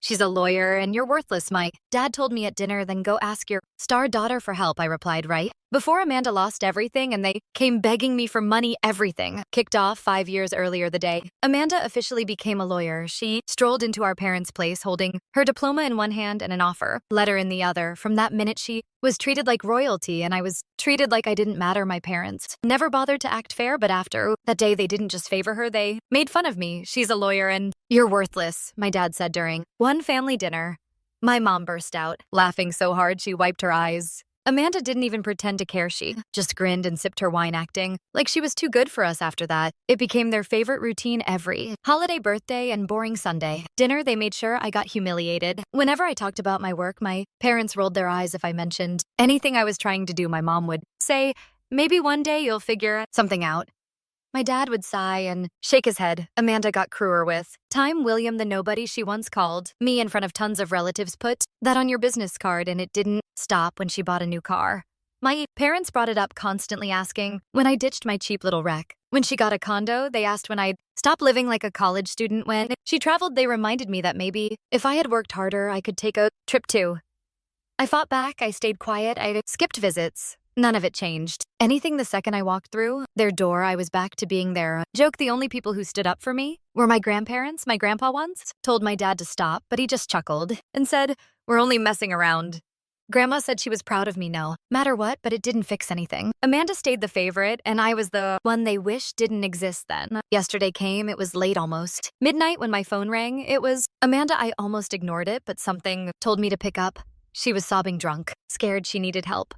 She's a lawyer and you're worthless, Mike. Dad told me at dinner, then go ask your star daughter for help, I replied, right? Before Amanda lost everything and they came begging me for money, everything. Kicked off 5 years earlier the day Amanda officially became a lawyer. She strolled into our parents' place holding her diploma in one hand and an offer letter in the other. From that minute, she was treated like royalty and I was treated like I didn't matter. My parents never bothered to act fair, but after that day, they didn't just favor her, they made fun of me. She's a lawyer and you're worthless, my dad said during one family dinner. My mom burst out, laughing so hard she wiped her eyes. Amanda didn't even pretend to care. She just grinned and sipped her wine, acting like she was too good for us. After that, it became their favorite routine every holiday, birthday, and boring Sunday dinner. They made sure I got humiliated. Whenever I talked about my work, my parents rolled their eyes. If I mentioned anything I was trying to do, my mom would say, maybe one day you'll figure something out. My dad would sigh and shake his head. Amanda got crueler with time. William the nobody she once called me in front of tons of relatives. Put that on your business card, and it didn't stop when she bought a new car. My parents brought it up, constantly asking when I ditched my cheap little wreck. When she got a condo, they asked when I'd stop living like a college student. When she traveled, they reminded me that maybe if I had worked harder, I could take a trip too. I fought back. I stayed quiet. I skipped visits. None of it changed. Anything the second I walked through their door, I was back to being their joke. The only people who stood up for me were my grandparents. My grandpa once told my dad to stop, but he just chuckled and said, we're only messing around. Grandma said she was proud of me no matter what, but it didn't fix anything. Amanda stayed the favorite, and I was the one they wished didn't exist then. Yesterday came, it was late, almost midnight when my phone rang. It was Amanda. I almost ignored it, but something told me to pick up. She was sobbing drunk, scared she needed help.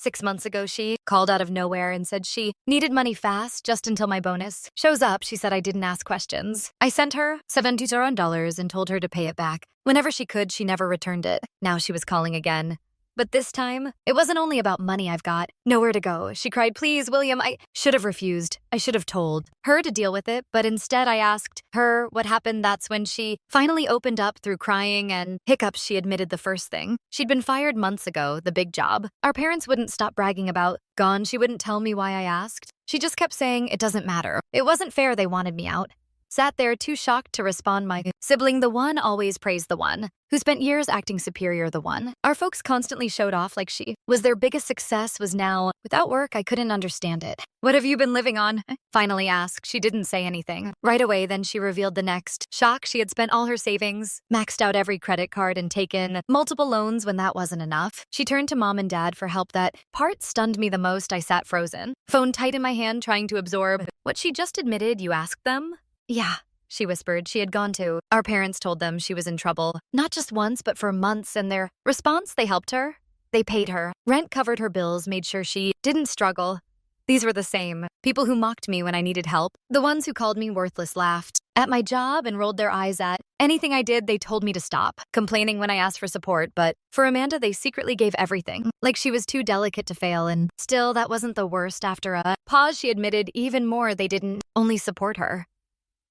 6 months ago, she called out of nowhere and said she needed money fast, just until my bonus shows up. She said I didn't ask questions. I sent her $70 and told her to pay it back. Whenever she could, she never returned it. Now she was calling again. But this time, it wasn't only about money. I've got nowhere to go. She cried, please, William. I should have refused. I should have told her to deal with it, but instead I asked her what happened. That's when she finally opened up. Through crying and hiccups, she admitted the first thing. She'd been fired months ago, the big job. Our parents wouldn't stop bragging about. Gone. She wouldn't tell me why I asked. She just kept saying it doesn't matter. It wasn't fair. They wanted me out. Sat there too shocked to respond. My sibling, the one, always praised the one who spent years acting superior. The one our folks constantly showed off like she was their biggest success, was now without work. I couldn't understand it. What have you been living on? Finally asked. She didn't say anything right away. Then she revealed the next shock. She had spent all her savings, maxed out every credit card, and taken multiple loans. When that wasn't enough, she turned to mom and dad for help. That part stunned me the most. I sat frozen, phone tight in my hand, trying to absorb what she just admitted. You asked them? Yeah, she whispered. She had gone to our parents, told them she was in trouble, not just once, but for months, and their response, they helped her. They paid her rent, covered her bills, made sure she didn't struggle. These were the same people who mocked me when I needed help. The ones who called me worthless, laughed at my job, and rolled their eyes at anything I did. They told me to stop complaining when I asked for support, but for Amanda, they secretly gave everything, like she was too delicate to fail. And still, that wasn't the worst. After a pause, she admitted even more. They didn't only support her.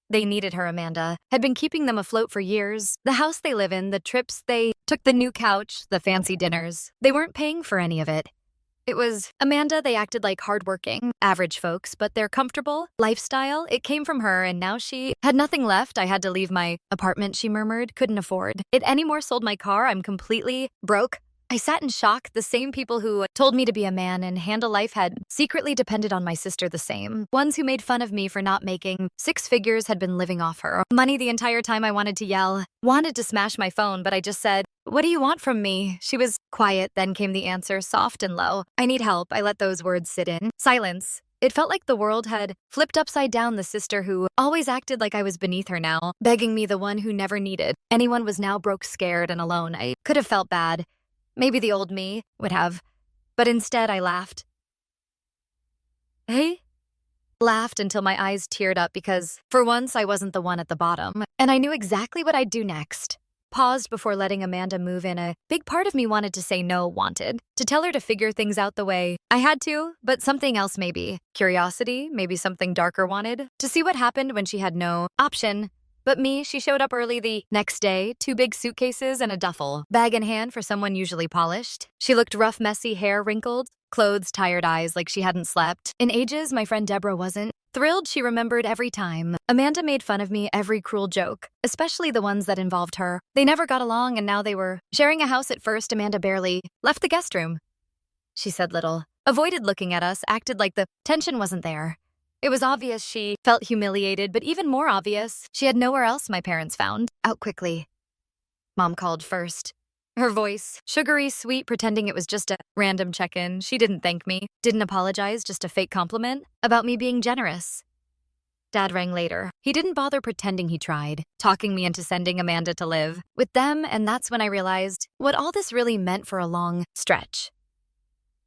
They needed her. Amanda had been keeping them afloat for years. The house they live in, the trips they took, the new couch, the fancy dinners. They weren't paying for any of it. It was Amanda. They acted like hardworking, average folks, but their comfortable lifestyle, it came from her, and now she had nothing left. I had to leave my apartment, she murmured. Couldn't afford it anymore. Sold my car. I'm completely broke. I sat in shock. The same people who told me to be a man and handle life had secretly depended on my sister. The same ones who made fun of me for not making 6 figures had been living off her money the entire time. I wanted to yell, wanted to smash my phone, but I just said, what do you want from me? She was quiet. Then came the answer, soft and low. I need help. I let those words sit in silence. It felt like the world had flipped upside down. The sister who always acted like I was beneath her now, begging me, the one who never needed anyone, was now broke, scared, and alone. I could have felt bad. Maybe the old me would have, but instead I laughed. Hey? Laughed until my eyes teared up, because for once I wasn't the one at the bottom, and I knew exactly what I'd do next. Paused before letting Amanda move in. A big part of me wanted to say no, wanted to tell her to figure things out the way I had to, but something else, maybe curiosity, maybe something darker, wanted to see what happened when she had no option. But me. She showed up early the next day, 2 big suitcases and a duffel bag in hand for someone usually polished. She looked rough, messy, hair wrinkled, clothes, tired eyes, like she hadn't slept in ages. My friend Deborah wasn't Thrilled, she remembered every time. Amanda made fun of me every cruel joke, especially the ones that involved her. They never got along, and now they were sharing a house. At first, Amanda barely left the guest room. She said little, avoided looking at us, acted like the tension wasn't there. It was obvious she felt humiliated, but even more obvious, she had nowhere else my parents found out quickly. Mom called first. Her voice, sugary sweet, pretending it was just a random check-in. She didn't thank me, didn't apologize, just a fake compliment about me being generous. Dad rang later. He didn't bother pretending he tried, talking me into sending Amanda to live with them, and that's when I realized what all this really meant for a long stretch.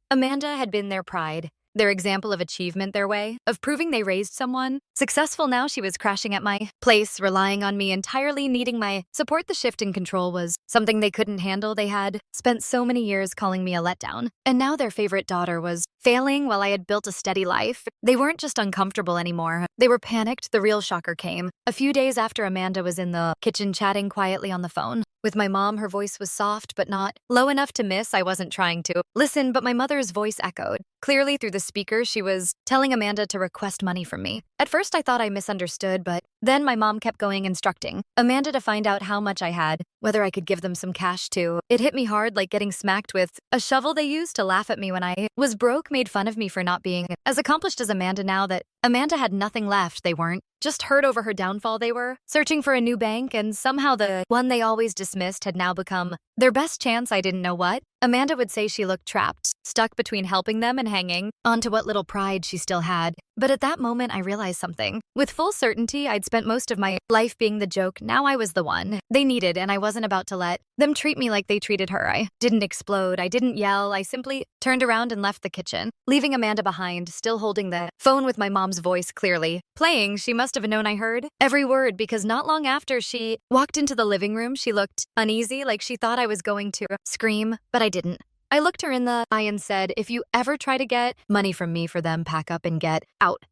Amanda had been their pride, their example of achievement, their way of proving they raised someone. Successful now, she was crashing at my place, relying on me entirely, needing my support. The shift in control was something they couldn't handle. They had spent so many years calling me a letdown, and now their favorite daughter was failing while I had built a steady life. They weren't just uncomfortable anymore. They were panicked. The real shocker came a few days after Amanda was in the kitchen chatting quietly on the phone with my mom. Her voice was soft, but not low enough to miss. I wasn't trying to listen, but my mother's voice echoed clearly through the speaker. She was telling Amanda to request money from me. At first, I thought I misunderstood, but then my mom kept going, instructing Amanda to find out how much I had, whether I could give them some cash too. It hit me hard, like getting smacked with a shovel. They used to laugh at me when I was broke, made fun of me for not being as accomplished as Amanda. Now that Amanda had nothing left, they weren't just hurt over her downfall. They were searching for a new bank, and somehow the one they always dismissed had now become their best chance. I didn't know what. Amanda would say she looked trapped, stuck between helping them and hanging on to what little pride she still had. But at that moment, I realized something. With full certainty, I'd spent most of my life being the joke. Now I was the one they needed, and I wasn't about to let them treat me like they treated her. I didn't explode. I didn't yell. I simply turned around and left the kitchen, leaving Amanda behind, still holding the phone with my mom's voice clearly playing. She must have known I heard every word, because not long after she walked into the living room, she looked uneasy, like she thought I was going to scream, but I didn't. I looked her in the eye and said, "If you ever try to get money from me for them, pack up and get out."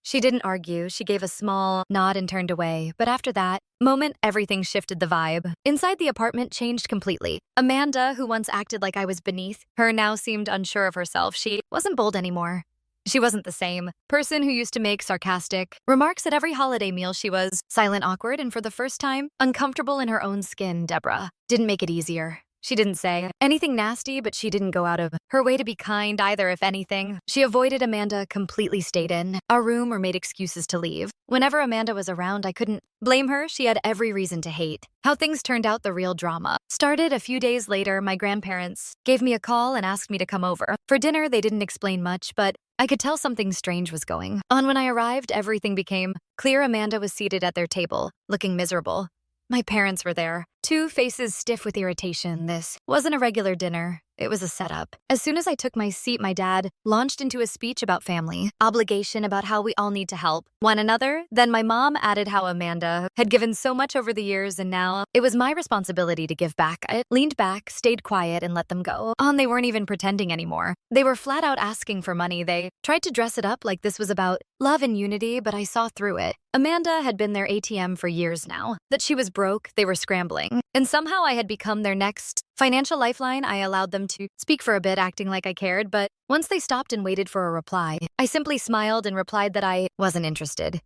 She didn't argue. She gave a small nod and turned away. But after that moment, everything shifted. The vibe inside the apartment changed completely. Amanda, who once acted like I was beneath her, now seemed unsure of herself. She wasn't bold anymore. She wasn't the same person who used to make sarcastic remarks at every holiday meal. She was silent, awkward, and for the first time, uncomfortable in her own skin. Deborah didn't make it easier. She didn't say anything nasty, but she didn't go out of her way to be kind either. If anything, she avoided Amanda completely, stayed in our room, or made excuses to leave. Whenever Amanda was around, I couldn't blame her. She had every reason to hate. How things turned out, the real drama started a few days later. My grandparents gave me a call and asked me to come over for dinner. They didn't explain much, but I could tell something strange was going on. When I arrived, everything became clear. Amanda was seated at their table, looking miserable. My parents were there, two faces stiff with irritation. This wasn't a regular dinner. It was a setup. As soon as I took my seat, my dad launched into a speech about family obligation, about how we all need to help one another. Then my mom added how Amanda had given so much over the years, and now it was my responsibility to give back. I leaned back, stayed quiet, and let them go on. They weren't even pretending anymore. They were flat out asking for money. They tried to dress it up like this was about love and unity, but I saw through it. Amanda had been their ATM for years now. That she was broke, they were scrambling. And somehow I had become their next financial lifeline. I allowed them to speak for a bit, acting like I cared, but once they stopped and waited for a reply, I simply smiled and replied that I wasn't interested.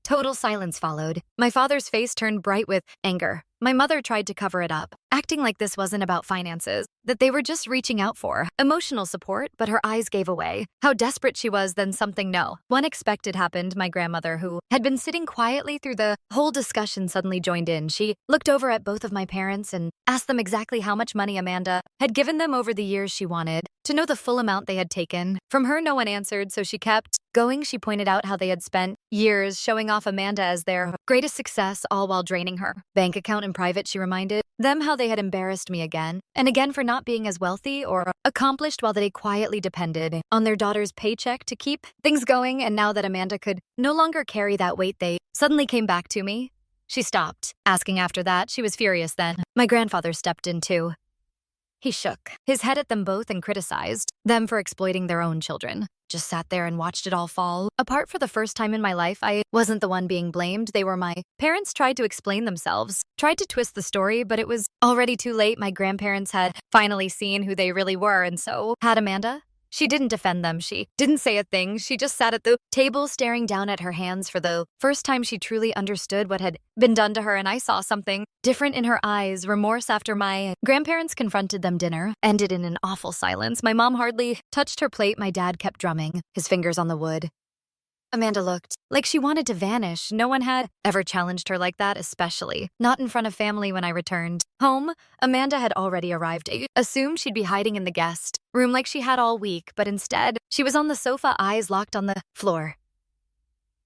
Total silence followed. My father's face turned bright with anger. My mother tried to cover it up, acting like this wasn't about finances, that they were just reaching out for emotional support, but her eyes gave away how desperate she was. Then something unexpected happened. My grandmother, who had been sitting quietly through the whole discussion, suddenly joined in. She looked over at both of my parents and asked them exactly how much money Amanda had given them over the years. She wanted to know the full amount they had taken from her. No one answered, so she kept going. She pointed out how they had spent years showing off Amanda as their greatest success, all while draining her bank account in private. She reminded them how they had embarrassed me again and again for not being as wealthy or accomplished, while they quietly depended on their daughter's paycheck to keep things going. And now that Amanda could no longer carry that weight, they suddenly came back to me. She stopped asking after that. She was furious then. My grandfather stepped in too. He shook his head at them both and criticized them for exploiting their own children. Just sat there and watched it all fall apart. For the first time in my life, I wasn't the one being blamed. They were. My parents tried to explain themselves, tried to twist the story, but it was already too late. My grandparents had finally seen who they really were, and so had Amanda. She didn't defend them. She didn't say a thing. She just sat at the table staring down at her hands for the first time she truly understood what had been done to her, and I saw something different in her eyes. Remorse after my grandparents confronted them. Dinner ended in an awful silence. My mom hardly touched her plate. My dad kept drumming, his fingers on the wood. Amanda looked like she wanted to vanish. No one had ever challenged her like that, especially not in front of family. When I returned home, Amanda had already arrived. I assumed she'd be hiding in the guest room like she had all week, but instead, she was on the sofa, eyes locked on the floor.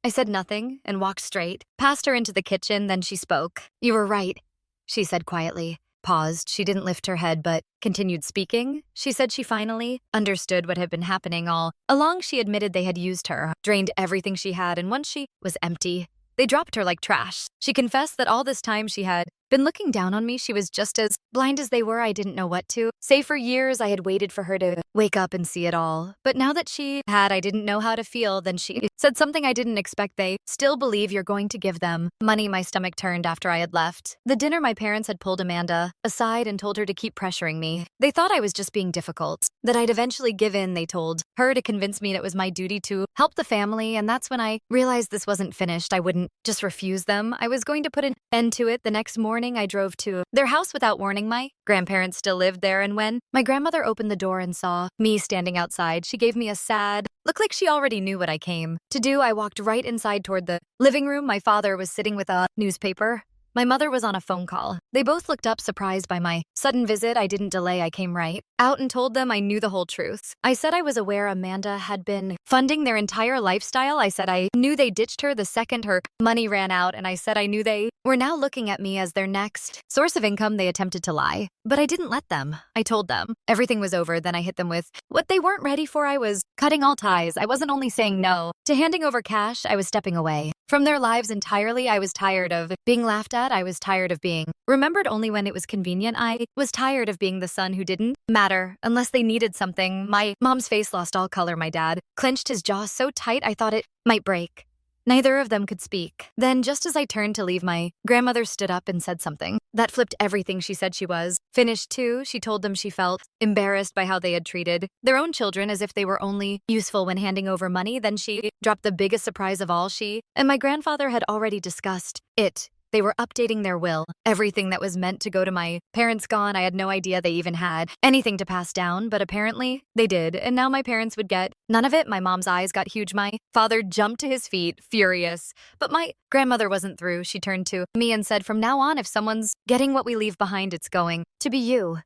I said nothing and walked straight past her into the kitchen. Then she spoke. "You were right," she said quietly. Paused. She didn't lift her head, but continued speaking. She said she finally understood what had been happening all along. She admitted they had used her, drained everything she had, and once she was empty, they dropped her like trash. She confessed that all this time she had been looking down on me. She was just as blind as they were. I didn't know what to say. For years, I had waited for her to wake up and see it all. But now that she had, I didn't know how to feel. Then she said something I didn't expect. "They still believe you're going to give them money." My stomach turned after I had left the dinner. My parents had pulled Amanda aside and told her to keep pressuring me. They thought I was just being difficult, that I'd eventually give in. They told her to convince me that it was my duty to help the family, and that's when I realized this wasn't finished. I wouldn't just refuse them. I was going to put an end to it. The next morning, I drove to their house without warning. My grandparents still lived there, and when my grandmother opened the door and saw me standing outside, she gave me a sad look like she already knew what I came to do. I walked right inside toward the living room. My father was sitting with a newspaper. My mother was on a phone call. They both looked up, surprised by my sudden visit. I didn't delay. I came right out and told them I knew the whole truth. I said I was aware Amanda had been funding their entire lifestyle. I said I knew they ditched her the second her money ran out, and I said I knew they were now looking at me as their next source of income. They attempted to lie, but I didn't let them. I told them everything was over. Then I hit them with what they weren't ready for. I was cutting all ties. I wasn't only saying no to handing over cash, I was stepping away from their lives entirely. I was tired of being laughed at. I was tired of being remembered only when it was convenient. I was tired of being the son who didn't matter unless they needed something. My mom's face lost all color. My dad clenched his jaw so tight I thought it might break. Neither of them could speak. Then, just as I turned to leave, my grandmother stood up and said something that flipped everything. She said she was finished too. She told them she felt embarrassed by how they had treated their own children, as if they were only useful when handing over money. Then she dropped the biggest surprise of all. She and my grandfather had already discussed it. They were updating their will. Everything that was meant to go to my parents gone. I had no idea they even had anything to pass down, but apparently they did. And now my parents would get none of it. My mom's eyes got huge. My father jumped to his feet, furious. But my grandmother wasn't through. She turned to me and said, "From now on, if someone's getting what we leave behind, it's going to be you."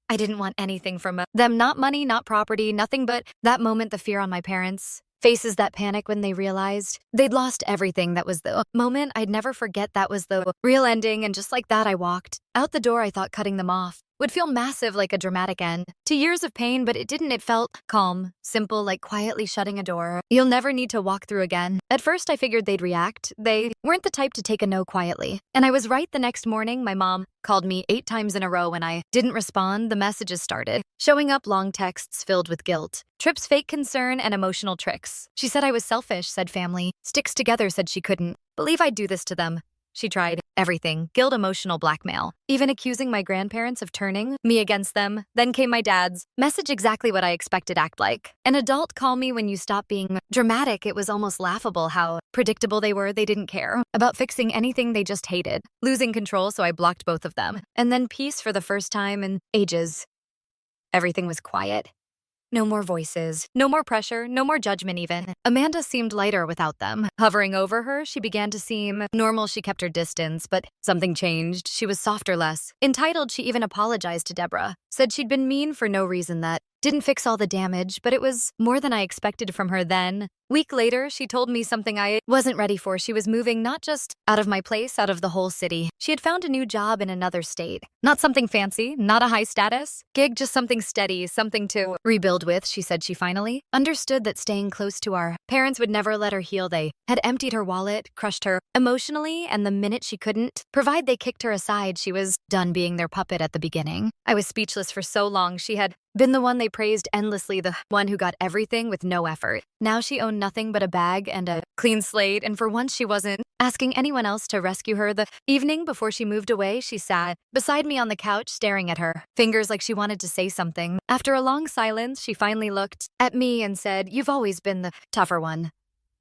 I didn't want anything from them. Not money, not property, nothing but that moment, the fear on my parents' faces, that panic when they realized they'd lost everything. That was the moment I'd never forget. That was the real ending. And just like that, I walked out the door. I thought cutting them off would feel massive, like a dramatic end to years of pain, but it didn't. It felt calm, simple, like quietly shutting a door you'll never need to walk through again. At first, I figured they'd react. They weren't the type to take a no quietly. And I was right. The next morning, my mom called me 8 times in a row. When I didn't respond, the messages started showing up, long texts filled with guilt, trips, fake concern, and emotional tricks. She said I was selfish, said family sticks together, said she couldn't believe I'd do this to them. She tried everything, guilt, emotional blackmail, even accusing my grandparents of turning me against them. Then came my dad's message, exactly what I expected. Act like an adult, call me when you stop being dramatic. It was almost laughable how predictable they were. They didn't care about fixing anything. They just hated losing control, so I blocked both of them. And then peace for the first time in ages. Everything was quiet. No more voices, no more pressure, no more judgment even. Amanda seemed lighter without them. Hovering over her, she began to seem normal. She kept her distance, but something changed. She was softer, less entitled. She even apologized to Deborah. Said she'd been mean for no reason, that didn't fix all the damage, but it was more than I expected from her then. Week later, she told me something I wasn't ready for. She was moving, not just out of my place, out of the whole city. She had found a new job in another state. Not something fancy, not a high status gig, just something steady, something to rebuild with. She said she finally understood that staying close to our parents would never let her heal. They had emptied her wallet, crushed her emotionally, and the minute she couldn't provide, they kicked her aside. She was done being their puppet at the beginning. I was speechless for so long. She had been the one they praised endlessly, the one who got everything with no effort. Now she owned shown nothing but a bag and a clean slate, and for once she wasn't asking anyone else to rescue her. The evening before she moved away, she sat beside me on the couch staring at her fingers like she wanted to say something. After a long silence, she finally looked at me and said, "You've always been the tougher one."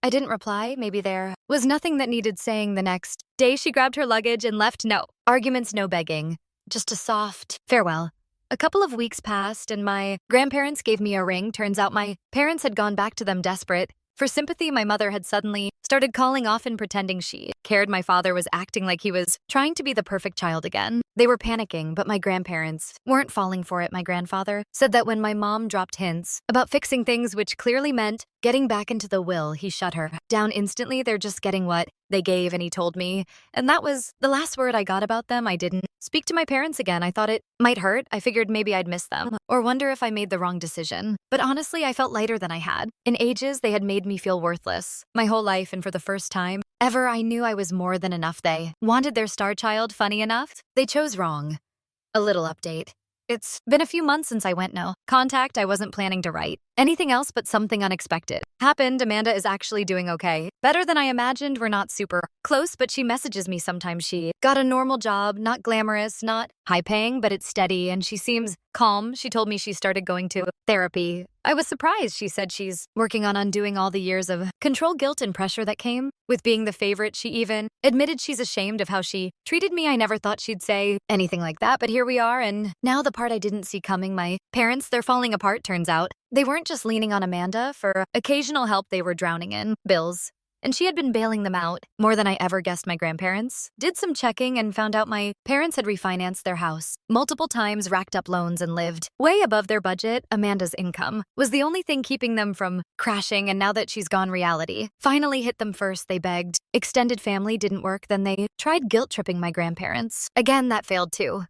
I didn't reply. Maybe there was nothing that needed saying. The next day, she grabbed her luggage and left. No arguments, no begging, just a soft farewell. A couple of weeks passed and my grandparents gave me a ring. Turns out my parents had gone back to them desperate. For sympathy, my mother had suddenly started calling often, pretending she cared. My father was acting like he was trying to be the perfect child again. They were panicking, but my grandparents weren't falling for it. My grandfather said that when my mom dropped hints about fixing things, which clearly meant getting back into the will, he shut her down instantly. They're just getting what they gave, and he told me. And that was the last word I got about them. I didn't speak to my parents again. I thought it might hurt. I figured maybe I'd miss them or wonder if I made the wrong decision. But honestly, I felt lighter than I had. In ages, they had made me feel worthless my whole life, and for the first time ever, I knew I was more than enough. They wanted their star child. Funny enough, they chose wrong. A little update. It's been a few months since I went no contact. I wasn't planning to write anything else, but something unexpected happened. Amanda is actually doing okay. Better than I imagined. We're not super close, but she messages me sometimes. She got a normal job, not glamorous, not high paying, but it's steady, and she seems calm. She told me she started going to therapy. I was surprised. She said she's working on undoing all the years of control, guilt, and pressure that came with being the favorite. She even admitted she's ashamed of how she treated me. I never thought she'd say anything like that, but here we are. And now the part I didn't see coming. My parents, they're falling apart, turns out. They weren't just leaning on Amanda for occasional help. They were drowning in bills, and she had been bailing them out more than I ever guessed. My grandparents did some checking and found out my parents had refinanced their house multiple times, racked up loans, and lived way above their budget. Amanda's income was the only thing keeping them from crashing, and now that she's gone, reality finally hit them first. They begged. Extended family didn't work. Then they tried guilt-tripping my grandparents. Again, that failed too.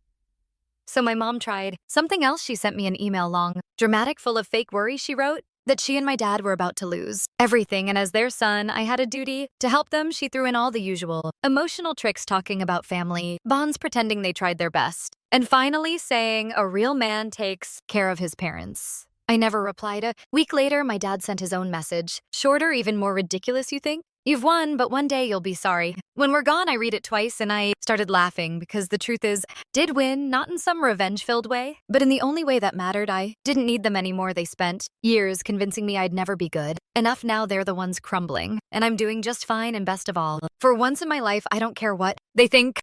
So my mom tried something else. She sent me an email, long, dramatic, full of fake worry. She wrote that she and my dad were about to lose everything, and as their son, I had a duty to help them. She threw in all the usual emotional tricks, talking about family bonds, pretending they tried their best, and finally saying a real man takes care of his parents. I never replied. A week later, my dad sent his own message. Shorter, even more ridiculous. You think? You've won, but one day you'll be sorry. When we're gone, I read it twice and I started laughing because the truth is, did win, not in some revenge-filled way, but in the only way that mattered. I didn't need them anymore. They spent years convincing me I'd never be good enough. Now they're the ones crumbling, and I'm doing just fine. And best of all, for once in my life, I don't care what they think.